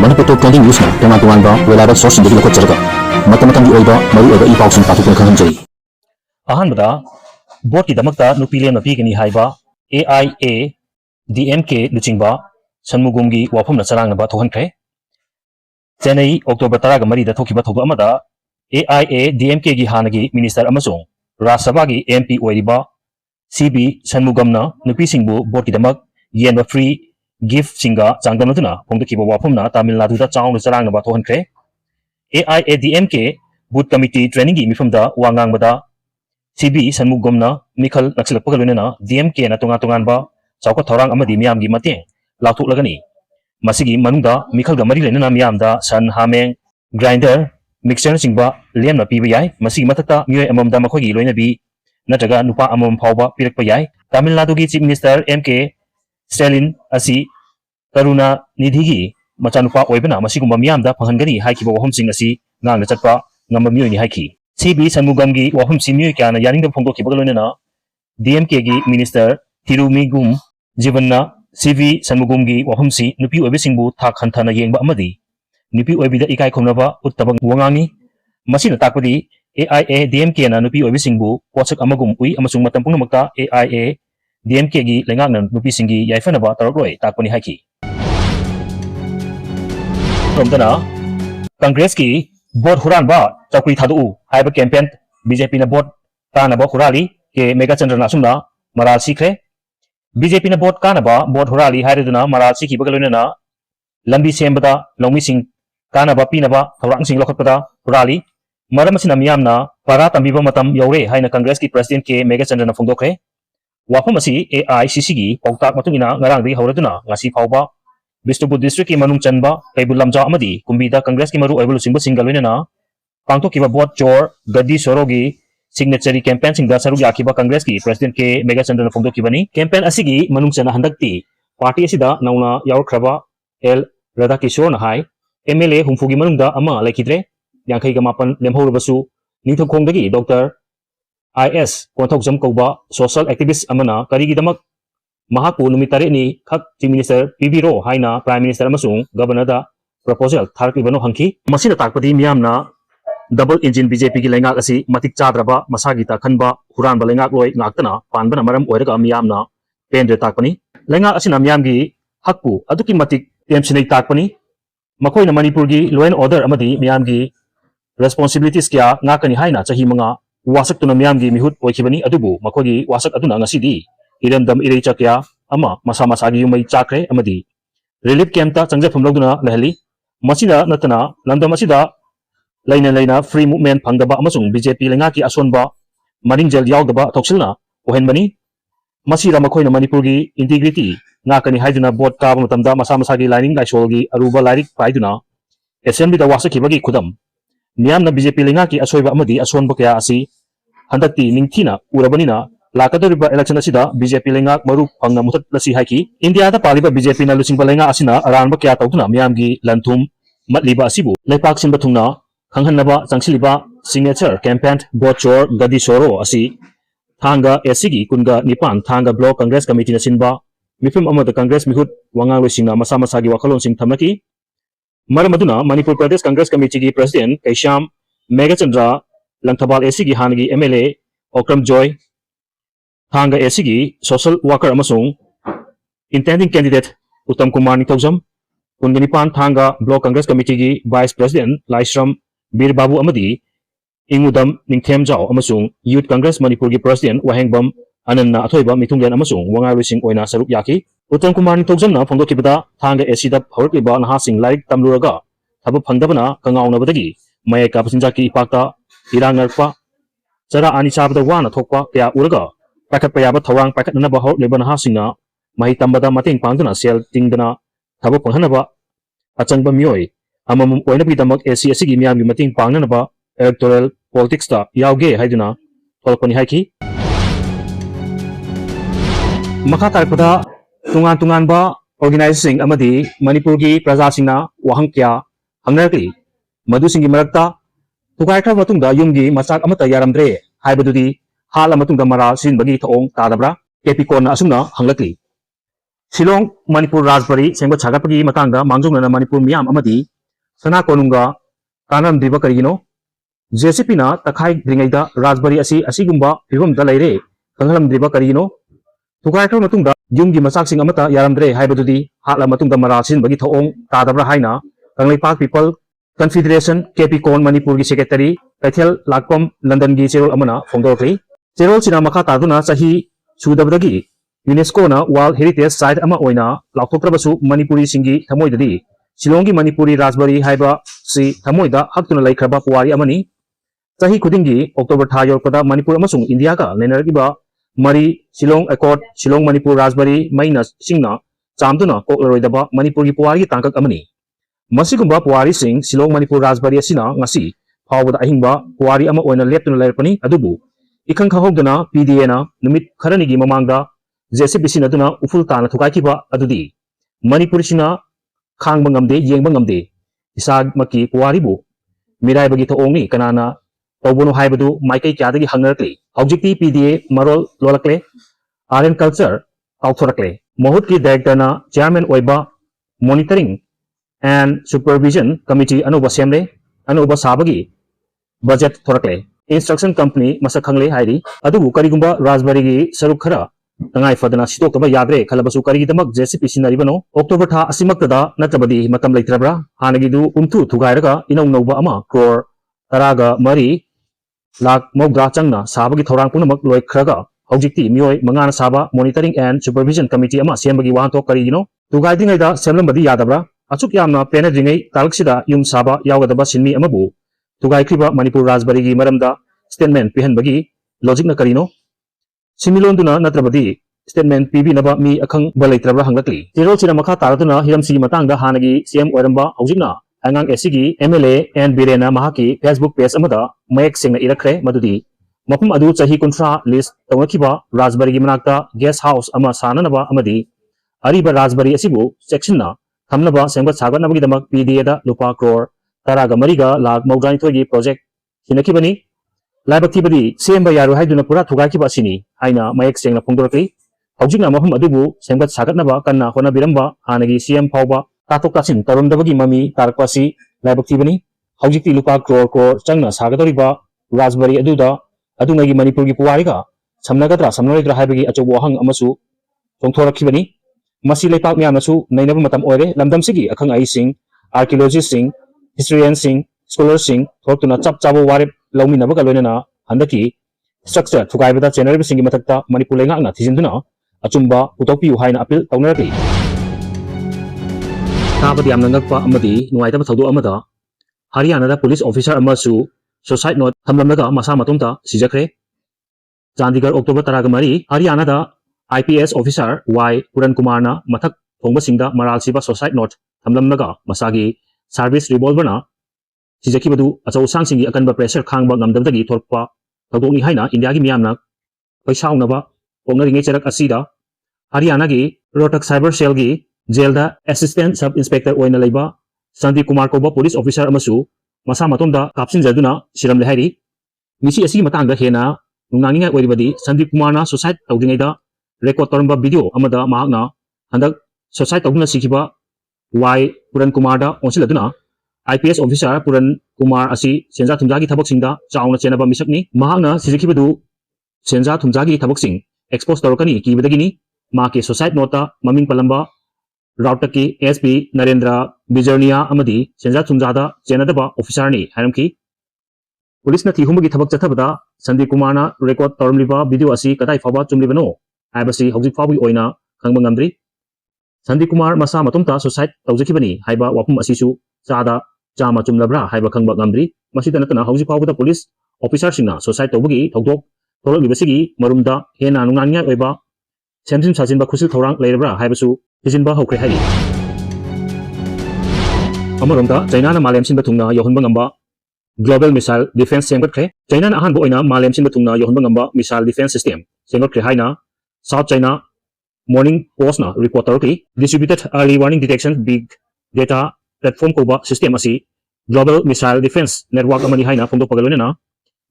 Manipur Top 20 News na tungan ba reliable source hindi ko cerita. Mata-matang oiba maru oiba ipaw sing patu kan kanjai. Ahanbada board ki damakta nupiliam napi kini haiba AIA DMK luchingba sanmugumgi wafum na sarang na ba thohan kre. Chennai October 13 da thokiba thoba amada AIA DMK gi hanagi minister amasung Rajya Sabha gi MP oiriba CB sanmugamna nupi singbu board ki damak yen ba free gift singa changdamna phongdakiba wafumna Tamil Nadu da chawng sarang na ba thohan kre. AIA DMK boot committee training gi mifamda wangang bada CB sanmugomna mikhal naksilakpa galunena DMK na tungan ba chawka thorang amadi miyam gi mateng lautuk lagani masigi manungda mikhal ga mari lenana miyam da san hameng grinder mixer singba lemna piba yai masigi matakta miyoi amamda makhogi loinabi nataga nupa amam phawba pirakpa yai. Tamil Nadu gi chief minister MK Stalin asi karuna nidhi gi machanupa oibana masigumba miyamda phangangani haikiba wahum sing asi ngangna chatpa ngamba miyoi ni haiki CB sanmugam gi wahum simiyoi kana yaringda phongdokiba galonena DMK gi minister Thirumigum Jivanna CV sanmugum gi wahum si nupi oibisingbu thak hanthana yengba amadi nupi oibida ikai khomnaba uttabang wangangi masina takpadi AIA DMK na nupi oibisingbu posak amagum ui amasung matam pungnamakta AIA DMK gi lengakna nupi singi yaifanaba tarakloi takpani haiki. Romdana Congress ki board huranba chakri thadou haiba campaign BJP na board kanaba hurali ke Mega Chandra nasumna maral sikre BJP na board kanaba board hurali haireduna maral sikhi bagalona lambi sembada longmi sing kanaba pinaba thorang sing lokhatpada hurali maram asina miyamna para tambiba matam yaure haina Congress ki president ke Mega Chandra na phongdokre wafam asi AICC gi pautak matungina ngarangdi hauraduna ngasi phawba Bisnupur district ki manung chanba kaibul lamja amadi kumbida Congress ki maru oibul singba singalwena pangtok kiba board chor gadi sorogi signature campaign singda saruk yakiba Congress ki president ke Mega Chandra phongdok kibani campaign asigi manung chana handakti party asida nauna yaur khraba L Radha Kishore na hai MLA humfugi manungda ama laikidre yankhai ga mapan lemhorobasu ningthokongdagi Dr. IS Konthokjam kauba social activist amana karigi damak Mahaku numitare ni khak chief minister PBRO haina prime minister amasung governor da proposal tharkibano hangki masina takpadi miyamna double engine BJP gi lengak asi matik chadraba masagi ta khanba huran ba lengak loi ngaktana panbana maram oiraga miyamna pendre takpani lengak asina miyam gi hakku aduki matik temsinai takpani makhoi na Manipur gi law and order amadi miyam gi responsibilities kya ngakani haina chahi manga wasak tuna miyam gi mihut oikhibani adubu makhoi gi wasak aduna ngasidi Irandam irei chakya ama masa masagi yumai chakre amadi relief camp ta changjafam loduna lehali masida natana landam asida laina free movement phangdaba amasung BJP lenga ki asonba maringjel yaudaba thoksilna ohenbani masira makhoina Manipur gi integrity ngakani haiduna board ka matamda masa masagi lining laisol gi aruba lairik paiduna assembly da wasakibagi khudam miyamna BJP lenga ki asoiba amadi asonba kya asi handakti ningthina urabanina Lakadoriba election asida BJP lenga maru phangna mutat lasi haiki India da paliba BJP na lusingba lenga asina aranba kya tawtuna miyamgi lanthum matliba asibu leipak sinba thungna khanghanaba changsiliba signature campaign bochor gadi soro asi thanga SCG kunga nipan thanga block Congress committee na sinba mifim amada Congress mihut wangang loisingna masa masagi wakalon sing thamaki maramaduna Manipur Pradesh Congress committee gi president Kaisham Mega Chandra Langthabal SCG hangi MLA Okram Joy Thanga SCG social worker amasung intending candidate Uttam Kumar Nithaujam Kunganipan Thanga Block Congress Committee gi Vice President Laisram Bir Babu Amadi Ingudam Ningthem Jao amasung Youth Congress Manipur gi President Wahengbam Ananna Athoiba Mitungyan amasung Wangai Rising Oina Saruk Yaki Uttam Kumar Nithaujam na phongdokibada Thanga SC da hawrikliba nahasing laik tamluraga thaba phangdabana kangaunabadagi mayaka pasinjaki ipakta irangarpa chara ani chabada wana thokpa kya uraga pakat payaba thawang pakat nana bahor lebana hasingna mahi tambada mateng pangduna sel tingdana thabo panghanaba achangba mioi amamum oina bidamak SC gi miyam gi mateng pangnana ba electoral politics ta yauge haiduna tolpani haiki makha tarpada tungan ba organizing amadi Manipur gi praja singna wahang kya hangnarki madu singi marakta tukai kha matungda yumgi machak amata yaramdre haibadudi hala matungda mara sin bagi thong tadabra kepikon asumna hanglakli Shillong Manipur Raspberry Sengba Chagapagi Matanga Mangjong Manipur Miam Amadi Sana Konunga Kanam Diva Karino JCP Takai Dringaida Raspberry Asigumba Pivum Dalaire Kangalam Diva Karino Tukai Matunda Yungi Masaksing Amata Yaramdre Haibadudi Hatla Matunda Marasin Bagi Toong Tadabra Haina Kanglai Park People Confederation KP Kon Manipur Secretary Kaithel Lakpam London Gi Cherol Amana Fongdokli Cherol Sina Maka Taduna Sahi Sudabdagi UNESCO na World Heritage Site ama oina laukthokrabasu Manipuri singi thamoidadi Shillongi Manipuri Raspberry haiba si thamoida haktuna laikhraba puwari amani Sahi khudingi October tha yorpada Manipur amasung India ka lenaragiba Mari Shillong Accord Shillong Manipur Raspberry minus singna chamduna kokloidaba Manipur gi puwari tangkak amani Masigumba puwari sing Shillong Manipur Raspberry asina ngasi phawbada ahingba puwari ama oina leptuna lairpani adubu ikhang khahogdana PDA na numit kharani gi mamangda JCP Sinaduna Uful Tana Tukakiba Adudi Manipur Sina Kang Bangamde Yang Bangamde Isag Maki Puaribu Mirai Bagito Ongi Kanana Obono Haibadu Mike Kadagi Hangerkli Objecti PDA Marol Lolakle Aren Culture Autorakle Mohutki Director na Chairman Oiba Monitoring and Supervision Committee Anuba Semle Anuba Sabagi Budget Thorakle Instruction Company Masakhangle Hairi Adu Karigumba Raspberry gi Sarukhara Tangai Fadana Sitokaba Yagre Kalabasu Karigidamak JCP Sinaribano October Tha Asimaktada Natabadi Matam Laitrabra Hanagidu Umtu Tugairaga Inong Nova Ama Crore Taraga Mari Lak Mogra Changna Sabagi Thorang Punamak Loi Kraga Hojikti Mioi Mangana Saba Monitoring and Supervision Committee Ama Sembagi Wanto Karigino Tugaidingaida Semlambadi Yadabra Achuk Yamna Penadringai Talaksida Yum Saba Yawadaba Sinmi Amabu Tugaikriba Manipur Raspberry gi Maramda Statement Pihanbagi Logic na Karino Similonduna Natrabadi Statement PB Naba Mi Akang Balaitrabra Hangakli Tiro Sina Maka Taratuna Hiramsi Matanga Hanagi CM Oramba Hojikna Angang Esigi MLA and Birena Mahaki Facebook page Amada Mayak Singna Irakre Madudi Mapum Adu Chahi Kuntra List Tawakiba Raspberry gi Manakta Guest House Ama Sananaba Amadi Ariba Raspberry Asibu Section na Thamnaba Sembat Sagat Nabagi Damak PDA da Lupa Crore Taraga Mariga Lag Maudrani Thogi Project Hinakibani Laibakibadi Semba Yaru Haiduna Pura Tugakiba Sini Haina Mayak Singna Pongdoraki Hojikna Mahum Adubu Sembat Sagatnaba Kanna Hona Biramba Hanagi CM Pauba Tatok Tasin Tarundabagi Mami Tarakpasi Laibakibani Hojikti Lupa Crore Changna Sagatoriba Raspberry Aduda Adungagi Manipur gi Puwariga Samnagadra Samnoidra Haibagi Achobo Hang Amasu Tongthorakibani Masi Lepak Miamasu Nainaba Matam Oire Lamdam Sigi Akang Ai Sing Archaeologist Sing Historian Sing Scholar Sing Thortuna Chap Chabo Warip Laumi Nabaga Loinana Handaki Structure Tugaibada General Singi Matakta Manipur Lenga Tizinduna Achumba Utopi Haina Appeal Taunarati Tabadi Amnangakpa Amadi Nuaitaba Taudu Amada Haryana Police Officer Amasu Society Note Hamlamnaga Masa Matumta Sijakre Chandigarh October Taragamari Haryana da IPS Officer Y Puran Kumarna Mathak Thongba Singda Maral Siba Society Note Hamlamnaga Masagi Service Revolver na Sijakibadu Achau Sangsingi Akanba Pressure Khangba Ngamdabdagi Thorpa Tadok ni Haina India gi Miyamna Paisaunaba Pongnaringe Cherak Asida Haryana gi Rohtak Cyber Cell gi Jailda Assistant Sub Inspector Oina Leiba Sandeep Kumar Koba Police Officer Amasu Masa Matomda Kapsin Jaduna Siram Lehari Misi Asi Matanga Hena Nunganginga Oibadi Sandeep Kumarna Society Tawdingaida Record Toramba Video Amada Mahakna Handak Society Tawduna Sikiba Y Puran Kumarda Onsiladuna IPS Officer Puran Kumar Asi Senja Thumjagi Thabok Singda Chauna Chenaba Misakni Mahakna Sijikibadu Senja Thumjagi Thabok Sing Expose Torokani Kibadagini Maki Society Nota Maming Palamba Rautaki SP Narendra Bijarnia Amadi Senja Thumjada Chenadaba Officer ni Haramki Police na Tihumagi Thabok Chathabada Sandeep Kumarna Record Tormliba Video Asi Kadai Faba Chumlibano Habasi Hojik Fabi Oina Kangbangamdri Sandeep Kumar Masa Matumta Society Tawjakibani Haiba Wapum Asisu Sada Chama Chumlabra Haiba Kangbangamdri Masitanatana Hojik Fabada Police Officer Singna Society Tawbagi Tawdok Tolibasigi Marumda Hena Nunganya Oiba Semjin Sajinba Kusil Thorang Lairabra Haibasu Hijinba Hokre Hari Amarumda China na Malem Sinba Tungna Yohunba Ngamba Global Missile Defense Sengkre China na Ahanbo Oina Malem Sinba Tungna Yohunba Ngamba Missile Defense System Sengkre Haina South China Morning Post na report Turkey Distributed Early Warning Detection Big Data Platform Koba System Asi Global Missile Defense Network Amani Haina Pungdo Pagalone na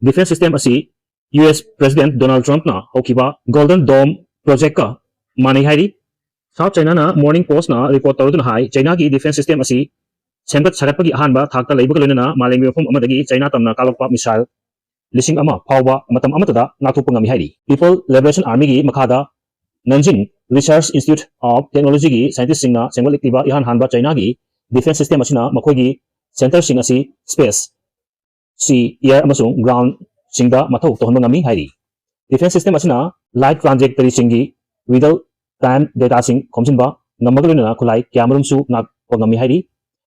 Defense System Asi US President Donald Trump na Hokiba Golden Dome Project ka Mani Hari South China na Morning Post na report tawdun hai China ki defense system asi sembat sagatpagi ahanba thakta leibaga loinana malengmi mafum amadagi China tamna kalokpa missile lising ama phawba matam amatada ngakthokpa ngami hairi People Liberation Army gi makhada Nanjing Research Institute of Technology gi scientist singna sengwalikliba ihan hanba China gi defense system asina makhoigi center sing asi space sea air amasung ground singda mathau tohonba ngami hairi Defense system asina light trajectory singi real time data sing khomjinba ngamaga loinana khulai kyamarum su ngak ngami hairi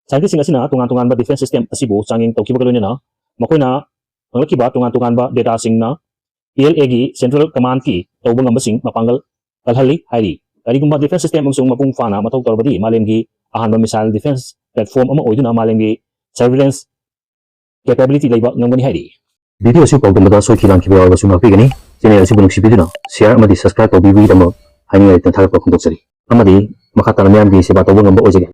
Scientist sing asina tungan ba defense system asibu changing tawkiba loinana makoina anglakiba tungan ba data sing na PLA gi central command ki tawba ngambasing mapangal kalhali hairi karigumba defense system amsung mapung fana mathau torbadi malemgi ahanba missile defense platform ama oiduna malemgi surveillance capability leiba ngangani hairi Video si pagdamada so kilang kibawa ba suma pigani channel si bunuk sibiduna share amadi subscribe to bibi damo hani ay tan thalak pa kondok sari amadi makata na miyam gi seba tawba ngamba ojege